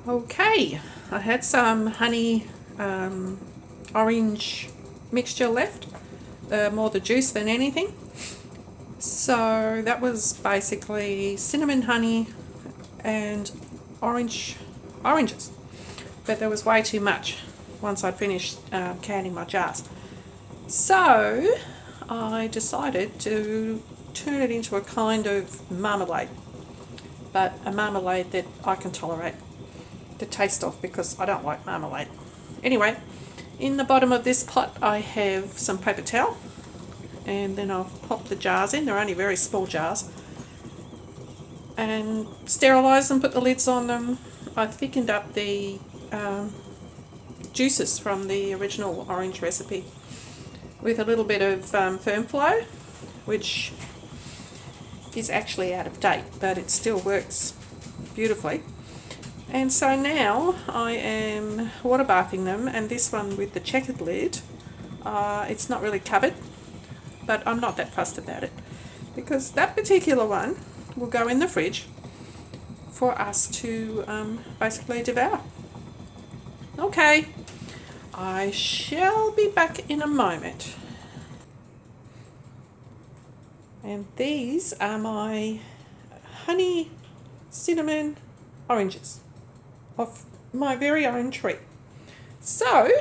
Okay, I had some honey orange mixture left, more the juice than anything. So that was basically cinnamon honey and oranges, but there was way too much once I'd finished canning my jars. So I decided to turn it into a kind of marmalade, but a marmalade that I can tolerate the taste of because I don't like marmalade. Anyway, in the bottom of this pot I have some paper towel, and then I've popped the jars in. They're only very small jars, and sterilised them, put the lids on them. I thickened up the juices from the original orange recipe with a little bit of firm flow, which is actually out of date, but it still works beautifully. And so now I am water bathing them, and this one with the checkered lid, it's not really covered, but I'm not that fussed about it because that particular one will go in the fridge for us to basically devour. Okay, I shall be back in a moment. And these are my honey cinnamon oranges of my very own tree. So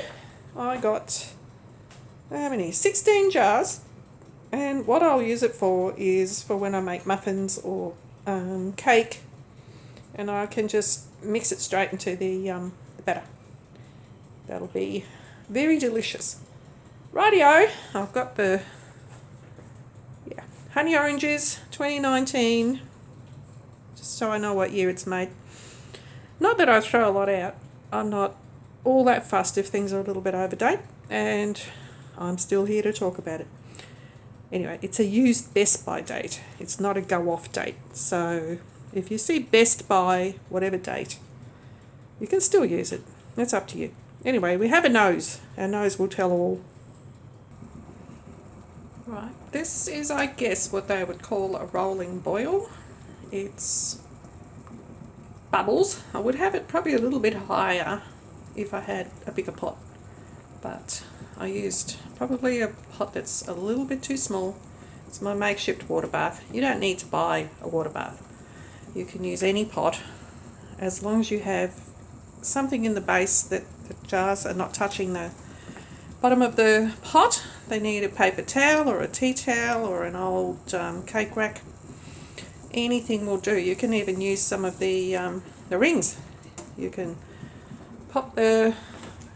I got, how many? 16 jars, and what I'll use it for is for when I make muffins or cake, and I can just mix it straight into the batter. That'll be very delicious. Rightio, I've got the honey oranges 2019, just so I know what year it's made. Not that I throw a lot out. I'm not all that fussed if things are a little bit over date, and I'm still here to talk about it. Anyway, it's a used best by date. It's not a go off date. So if you see best by whatever date, you can still use it. That's up to you. Anyway, we have a nose. Our nose will tell all. Right, this is, I guess, what they would call a rolling boil. It's bubbles. I would have it probably a little bit higher if I had a bigger pot, but I used probably a pot that's a little bit too small. It's my makeshift water bath. You don't need to buy a water bath. You can use any pot as long as you have something in the base that the jars are not touching the bottom of the pot. They need a paper towel or a tea towel or an old cake rack. Anything will do. You can even use some of the rings. You can pop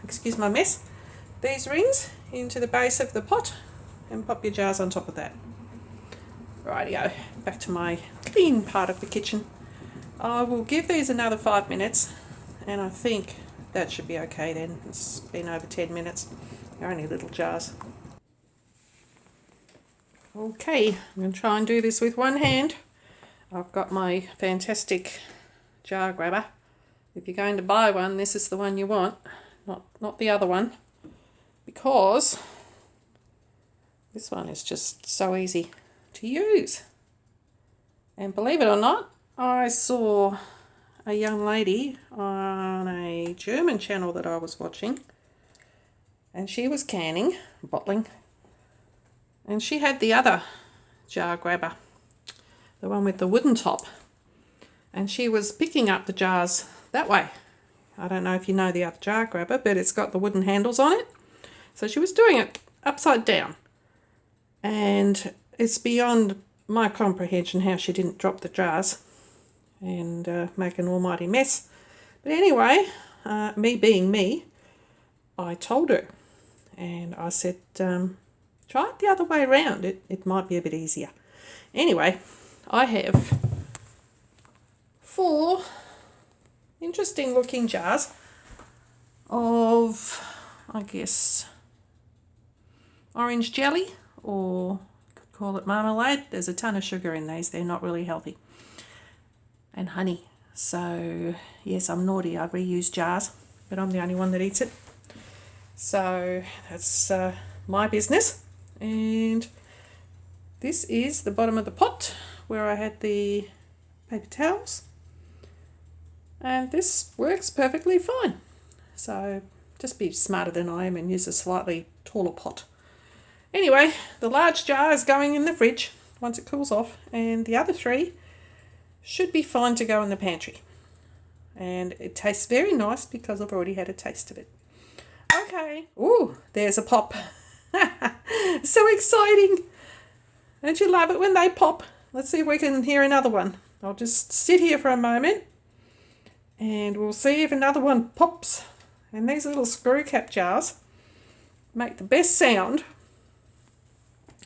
excuse my mess, these rings into the base of the pot and pop your jars on top of that. Rightio, back to my clean part of the kitchen. I will give these another 5 minutes, and I think that should be okay then. It's been over 10 minutes. They're only little jars. Okay, I'm going to try and do this with one hand. I've got my fantastic jar grabber. If you're going to buy one, this is the one you want, not the other one, because this one is just so easy to use. And believe it or not, I saw a young lady on a German channel that I was watching, and she was canning, bottling, and she had the other jar grabber, the one with the wooden top, and she was picking up the jars that way. I don't know if you know the other jar grabber, but it's got the wooden handles on it. So she was doing it upside down, and it's beyond my comprehension how she didn't drop the jars and make an almighty mess. But anyway, me being me, I told her, and I said, try it the other way around. It might be a bit easier. Anyway, I have 4 interesting looking jars of, I guess, orange jelly, or you could call it marmalade. There's a ton of sugar in these. They're not really healthy. And honey. So yes, I'm naughty. I reuse jars, but I'm the only one that eats it. So that's my business. And this is the bottom of the pot where I had the paper towels. And this works perfectly fine. So just be smarter than I am and use a slightly taller pot. Anyway, the large jar is going in the fridge once it cools off, and the other 3 should be fine to go in the pantry. And it tastes very nice because I've already had a taste of it. Okay. Ooh, there's a pop. So exciting. Don't you love it when they pop? Let's see if we can hear another one. I'll just sit here for a moment and we'll see if another one pops. And these little screw cap jars make the best sound.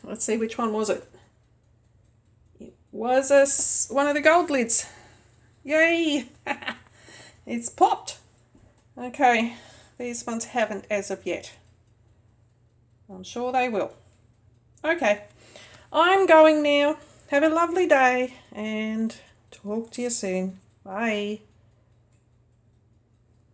Let's see, which one was it? It was one of the gold lids. Yay! It's popped. Okay, these ones haven't as of yet. I'm sure they will. Okay, I'm going now. Have a lovely day and talk to you soon. Bye.